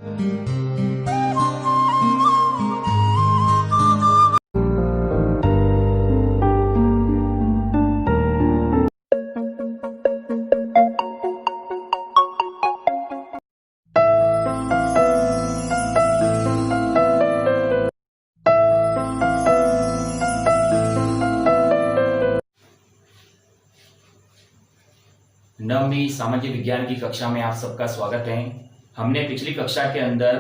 नववीं सामाजिक विज्ञान की कक्षा में आप सबका स्वागत है। हमने पिछली कक्षा के अंदर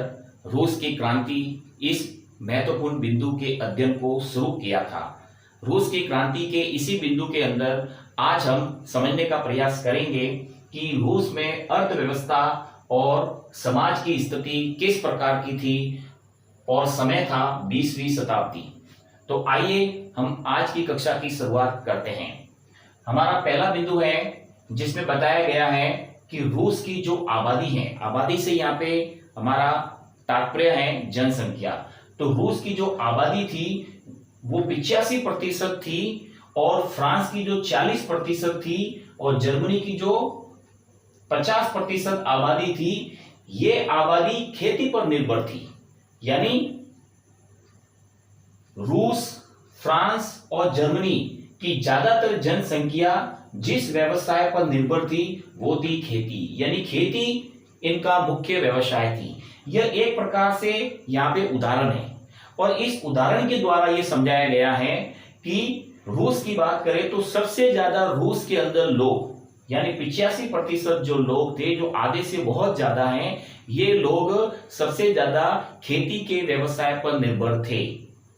रूस की क्रांति इस महत्वपूर्ण बिंदु के अध्ययन को शुरू किया था। रूस की क्रांति के इसी बिंदु के अंदर आज हम समझने का प्रयास करेंगे कि रूस में अर्थव्यवस्था और समाज की स्थिति किस प्रकार की थी और समय था 20वीं शताब्दी। तो आइए हम आज की कक्षा की शुरुआत करते हैं। हमारा पहला बिंदु है जिसमें बताया गया है कि रूस की जो आबादी है, आबादी से यहाँ पे हमारा तात्पर्य है जनसंख्या। तो रूस की जो आबादी थी वो 85% थी और फ्रांस की जो 40% थी और जर्मनी की जो 50% आबादी थी, ये आबादी खेती पर निर्भर थी। यानी रूस, फ्रांस और जर्मनी की ज्यादातर जनसंख्या जिस व्यवसाय पर निर्भर थी वो थी खेती, यानी खेती इनका मुख्य व्यवसाय थी। यह एक प्रकार से यहाँ पे उदाहरण है और इस उदाहरण के द्वारा यह समझाया गया है कि रूस की बात करें तो सबसे ज्यादा रूस के अंदर लोग यानी 85% जो लोग थे, जो आधे से बहुत ज्यादा हैं, ये लोग सबसे ज्यादा खेती के व्यवसाय पर निर्भर थे।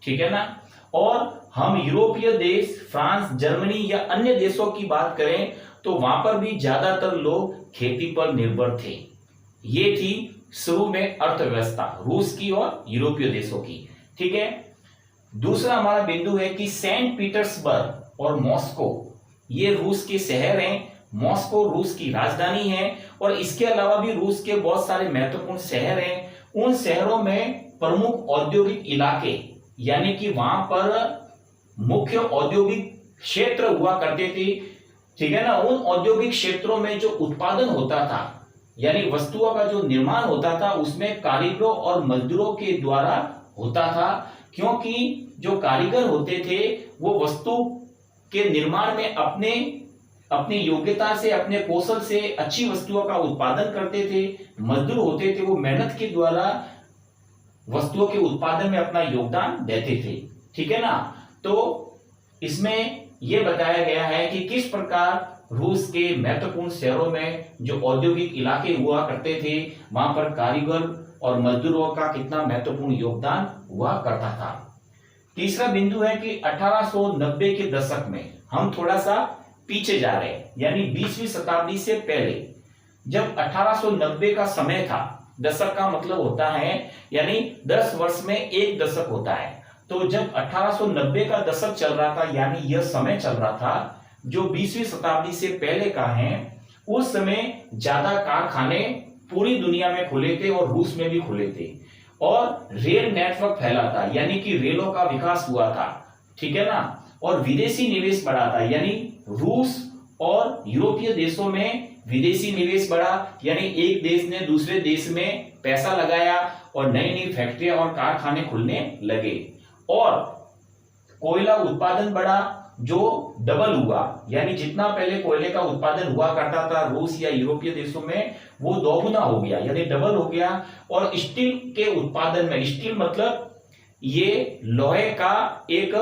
ठीक है ना। और हम यूरोपीय देश फ्रांस, जर्मनी या अन्य देशों की बात करें तो वहां पर भी ज्यादातर लोग खेती पर निर्भर थे। ये थी शुरू में अर्थव्यवस्था रूस की और यूरोपीय देशों की। ठीक है। दूसरा हमारा बिंदु है कि सेंट पीटर्सबर्ग और मॉस्को ये रूस के शहर हैं। मॉस्को रूस की राजधानी है और इसके अलावा भी रूस के बहुत सारे महत्वपूर्ण शहर हैं। उन शहरों में प्रमुख औद्योगिक इलाके यानी कि वहां पर मुख्य औद्योगिक क्षेत्र हुआ करते थे। ठीक है ना। उन औद्योगिक क्षेत्रों में जो उत्पादन होता था यानी वस्तुओं का जो निर्माण होता था उसमें कारीगरों और मजदूरों के द्वारा होता था, क्योंकि जो कारीगर होते थे वो वस्तु के निर्माण में अपनी योग्यता से, अपने कौशल से अच्छी वस्तुओं का उत्पादन करते थे। मजदूर होते थे वो मेहनत के द्वारा वस्तुओं के उत्पादन में अपना योगदान देते थे। ठीक है ना। तो इसमें यह बताया गया है कि किस प्रकार रूस के महत्वपूर्ण शहरों में जो औद्योगिक इलाके हुआ करते थे वहां पर कारीगर और मजदूरों का कितना महत्वपूर्ण योगदान हुआ करता था। तीसरा बिंदु है कि 1890 के दशक में हम थोड़ा सा पीछे जा रहे हैं, यानी 20वीं शताब्दी से पहले जब 1890 का समय था। दशक का मतलब होता है यानी 10 वर्ष में एक दशक होता है। तो जब 1890 का दशक चल रहा था यानी यह समय चल रहा था जो 20वीं शताब्दी से पहले का है, उस समय ज्यादा कारखाने पूरी दुनिया में खुले थे और रूस में भी खुले थे और रेल नेटवर्क फैला था यानी कि रेलों का विकास हुआ था। ठीक है ना। और विदेशी निवेश बढ़ा था यानी रूस और यूरोपीय देशों में विदेशी निवेश बढ़ा, यानी एक देश ने दूसरे देश में पैसा लगाया और नई नई फैक्ट्रियां और कारखाने खुलने लगे और कोयला उत्पादन बढ़ा जो डबल हुआ, यानी जितना पहले कोयले का उत्पादन हुआ करता था रूस या यूरोपीय देशों में वो दोगुना हो गया यानी डबल हो गया। और स्टील के उत्पादन में, स्टील मतलब ये लोहे का एक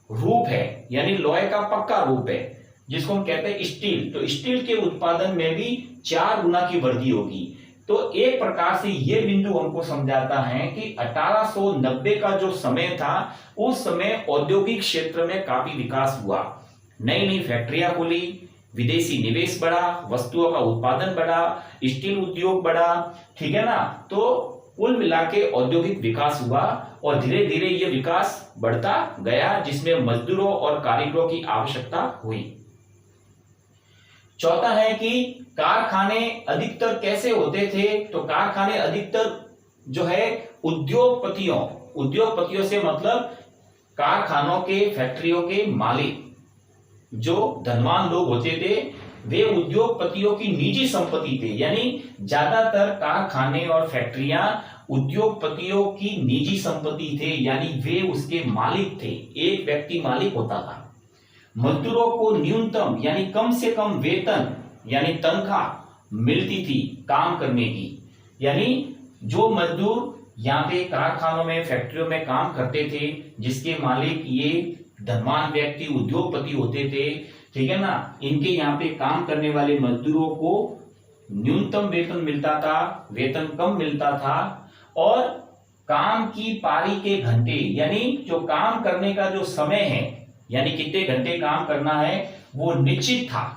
रूप है यानी लोहे का पक्का रूप है जिसको हम कहते हैं स्टील। तो स्टील के उत्पादन में भी 4 गुना की वृद्धि होगी। तो एक प्रकार से ये बिंदु हमको समझाता है कि 1890 का जो समय था उस समय औद्योगिक क्षेत्र में काफी विकास हुआ, नई नई फैक्ट्रियां खुली, विदेशी निवेश बढ़ा, वस्तुओं का उत्पादन बढ़ा, स्टील उद्योग बढ़ा। ठीक है ना। तो कुल मिला के औद्योगिक विकास हुआ और धीरे धीरे ये विकास बढ़ता गया जिसमें मजदूरों और कारीगरों की आवश्यकता हुई। चौथा है कि कारखाने अधिकतर कैसे होते थे। तो कारखाने अधिकतर जो है उद्योगपतियों से मतलब कारखानों के, फैक्ट्रियों के मालिक जो धनवान लोग होते थे वे उद्योगपतियों की निजी संपत्ति थे, यानी ज्यादातर कारखाने और फैक्ट्रियां उद्योगपतियों की निजी संपत्ति थे, यानी वे उसके मालिक थे, एक व्यक्ति मालिक होता था। मजदूरों को न्यूनतम यानी कम से कम वेतन यानी तनख्वाह मिलती थी काम करने की, यानी जो मजदूर यहाँ पे कारखानों में फैक्ट्रियों में काम करते थे, जिसके मालिक ये धनवान व्यक्ति उद्योगपति होते थे, ठीक है ना, इनके यहाँ पे काम करने वाले मजदूरों को न्यूनतम वेतन मिलता था, वेतन कम मिलता था, और काम की पारी के घंटे यानी जो काम करने का जो समय है, यानी कितने घंटे काम करना है, वो निश्चित था,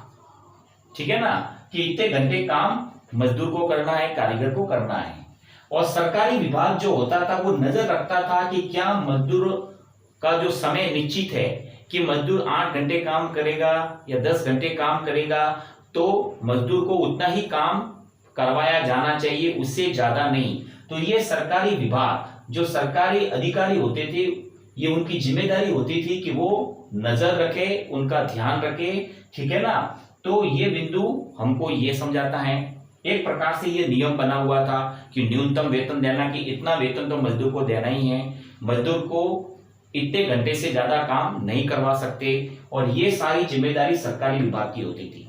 ठीक है ना, कि इतने घंटे काम मजदूर को करना है, कारीगर को करना है। और सरकारी विभाग जो होता था वो नजर रखता था कि क्या मजदूर का जो समय निश्चित है कि मजदूर 8 घंटे काम करेगा या 10 घंटे काम करेगा, तो मजदूर को उतना ही काम करवाया जाना चाहिए, उससे ज्यादा नहीं। तो ये सरकारी विभाग जो सरकारी अधिकारी होते थे, ये उनकी जिम्मेदारी होती थी कि वो नजर रखे, उनका ध्यान रखे, ठीक है ना। तो ये बिंदु हमको ये समझाता है, एक प्रकार से ये नियम बना हुआ था कि न्यूनतम वेतन देना, कि इतना वेतन तो मजदूर को देना ही है, मजदूर को इतने घंटे से ज्यादा काम नहीं करवा सकते, और ये सारी जिम्मेदारी सरकारी विभाग की होती थी।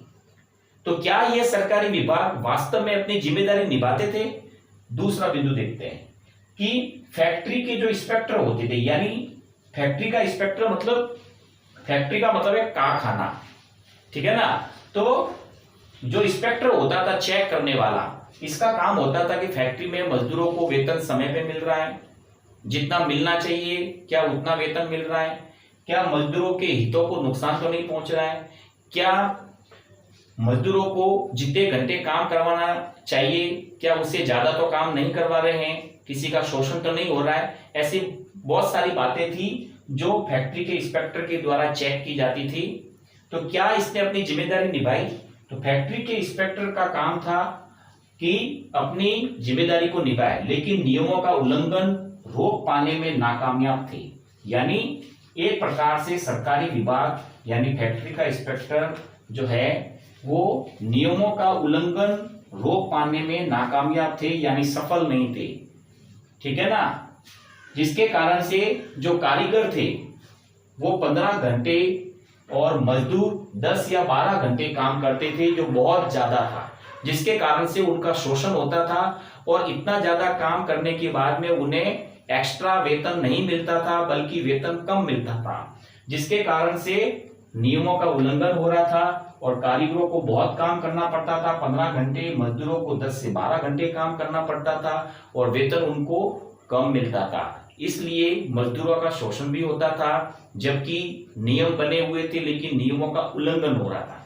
तो क्या ये सरकारी विभाग वास्तव में अपनी जिम्मेदारी निभाते थे? दूसरा बिंदु देखते हैं कि फैक्ट्री के जो इंस्पेक्टर होते थे, यानी फैक्ट्री का इंस्पेक्टर मतलब, फैक्ट्री का मतलब है कारखाना, ठीक है ना। तो जो इंस्पेक्टर होता था, चेक करने वाला, इसका काम होता था कि फैक्ट्री में मजदूरों को वेतन समय पे मिल रहा है, जितना मिलना चाहिए क्या उतना वेतन मिल रहा है, क्या मजदूरों के हितों को नुकसान तो नहीं पहुंच रहा है, क्या मजदूरों को जितने घंटे काम करवाना चाहिए क्या उससे ज्यादा तो काम नहीं करवा रहे हैं, किसी का शोषण तो नहीं हो रहा है। ऐसी बहुत सारी बातें थी जो फैक्ट्री के इंस्पेक्टर के द्वारा चेक की जाती थी। तो क्या इसने अपनी जिम्मेदारी निभाई? तो फैक्ट्री के इंस्पेक्टर का काम था कि अपनी जिम्मेदारी को निभाए, लेकिन नियमों का उल्लंघन रोक पाने में नाकामयाब थे। यानी एक प्रकार से सरकारी विभाग यानी फैक्ट्री का इंस्पेक्टर जो है वो नियमों का उल्लंघन रोक पाने में नाकामयाब थे, यानी सफल नहीं थे, ठीक है ना। जिसके कारण से जो कारीगर थे वो 15 घंटे और मजदूर 10 या 12 घंटे काम करते थे, जो बहुत ज्यादा था, जिसके कारण से उनका शोषण होता था, और इतना ज्यादा काम करने के बाद में उन्हें एक्स्ट्रा वेतन नहीं मिलता था, बल्कि वेतन कम मिलता था, जिसके कारण से नियमों का उल्लंघन हो रहा था और कारीगरों को बहुत काम करना पड़ता था, 15 घंटे, मजदूरों को 10 से 12 घंटे काम करना पड़ता था, और वेतन उनको कम मिलता था। इसलिए मजदूरों का शोषण भी होता था, जबकि नियम बने हुए थे लेकिन नियमों का उल्लंघन हो रहा था।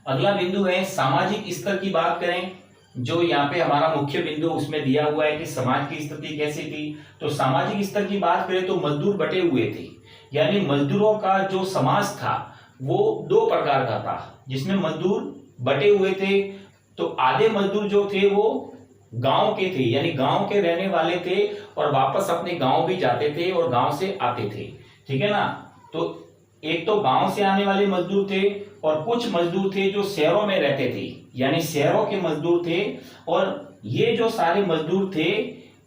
अगला बिंदु है सामाजिक स्तर की बात करें, जो यहाँ पे हमारा मुख्य बिंदु उसमें दिया हुआ है कि समाज की स्थिति कैसी थी। तो सामाजिक स्तर की बात करें तो मजदूर बटे हुए थे, यानी मजदूरों का जो समाज था वो 2 प्रकार का था, जिसमें मजदूर बटे हुए थे। तो आधे मजदूर जो थे वो गांव के थे, यानी गांव के रहने वाले थे और वापस अपने गांव भी जाते थे और गांव से आते थे, ठीक है ना। तो एक तो गांव से आने वाले मजदूर थे, और कुछ मजदूर थे जो शहरों में रहते थे, यानी शहरों के मजदूर थे। और ये जो सारे मजदूर थे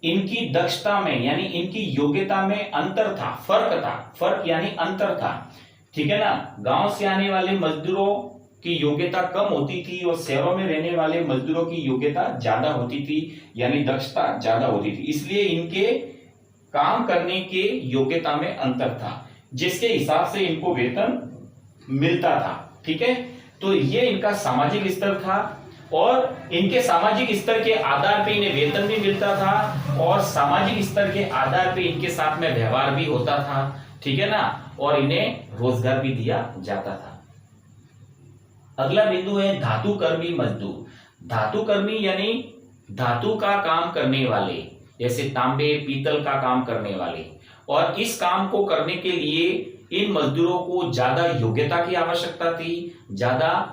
इनकी दक्षता में यानी इनकी योग्यता में अंतर था, फर्क था, फर्क यानी अंतर था, ठीक है ना। गांव से आने वाले मजदूरों की योग्यता कम होती थी और शहरों में रहने वाले मजदूरों की योग्यता ज्यादा होती थी, यानी दक्षता ज्यादा होती थी। इसलिए इनके काम करने के योग्यता में अंतर था, जिसके हिसाब से इनको वेतन मिलता था, ठीक है। तो ये इनका सामाजिक स्तर था, और इनके सामाजिक स्तर के आधार पे इन्हें वेतन भी मिलता था, और सामाजिक स्तर के आधार पे इनके साथ में व्यवहार भी होता था, ठीक है ना, और इन्हें रोजगार भी दिया जाता था। अगला बिंदु है धातुकर्मी मजदूर। धातुकर्मी यानी धातु का काम करने वाले, जैसे तांबे पीतल का काम करने वाले, और इस काम को करने के लिए इन मजदूरों को ज्यादा योग्यता की आवश्यकता थी, ज्यादा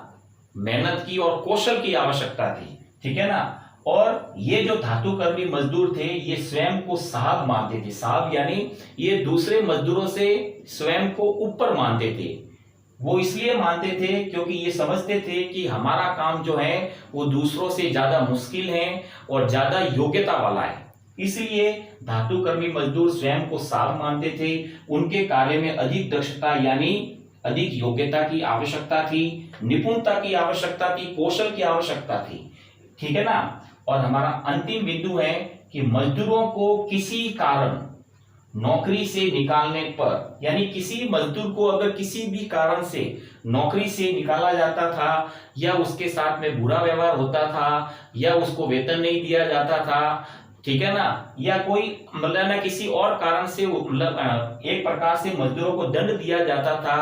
मेहनत की और कौशल की आवश्यकता थी, ठीक है ना। और ये जो धातुकर्मी मजदूर थे ये स्वयं को साहब मानते थे। साहब यानी ये दूसरे मजदूरों से स्वयं को ऊपर मानते थे, वो इसलिए मानते थे क्योंकि ये समझते थे कि हमारा काम जो है वो दूसरों से ज्यादा मुश्किल है और ज्यादा योग्यता वाला है। इसलिए धातुकर्मी मजदूर स्वयं को साध मानते थे। उनके कार्य में अधिक दक्षता यानी अधिक योग्यता की आवश्यकता थी, निपुणता की आवश्यकता थी, कौशल की आवश्यकता थी। ठीक है ना। और हमारा अंतिम बिंदु है कि मजदूरों को किसी कारण नौकरी से निकालने पर, यानी किसी मजदूर को अगर किसी भी कारण से नौकरी से निकाला जाता था या उसके साथ में बुरा व्यवहार होता था या उसको वेतन नहीं दिया जाता था, ठीक है ना, या कोई मतलब ना किसी और कारण से एक प्रकार से मजदूरों को दंड दिया जाता था,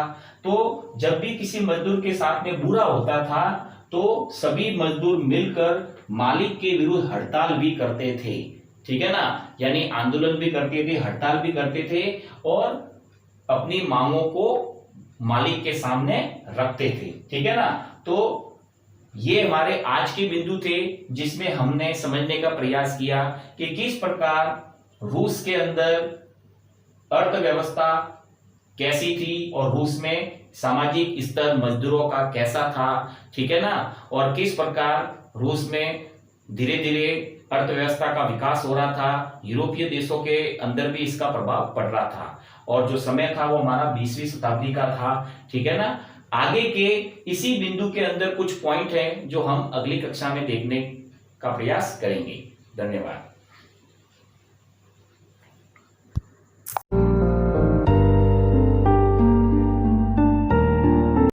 तो जब भी किसी मजदूर के साथ में बुरा होता था तो सभी मजदूर मिलकर मालिक के विरुद्ध हड़ताल भी करते थे। ठीक है ना, यानी आंदोलन भी करते थे, हड़ताल भी करते थे और अपनी मांगों को मालिक के सामने रखते थे। ठीक है ना। तो ये हमारे आज के बिंदु थे जिसमें हमने समझने का प्रयास किया कि किस प्रकार रूस के अंदर अर्थव्यवस्था कैसी थी और रूस में सामाजिक स्तर मजदूरों का कैसा था। ठीक है ना। और किस प्रकार रूस में धीरे धीरे अर्थव्यवस्था का विकास हो रहा था, यूरोपीय देशों के अंदर भी इसका प्रभाव पड़ रहा था और जो समय था वो हमारा 20वीं शताब्दी का था। ठीक है ना। आगे के इसी बिंदु के अंदर कुछ पॉइंट हैं जो हम अगली कक्षा में देखने का प्रयास करेंगे। धन्यवाद।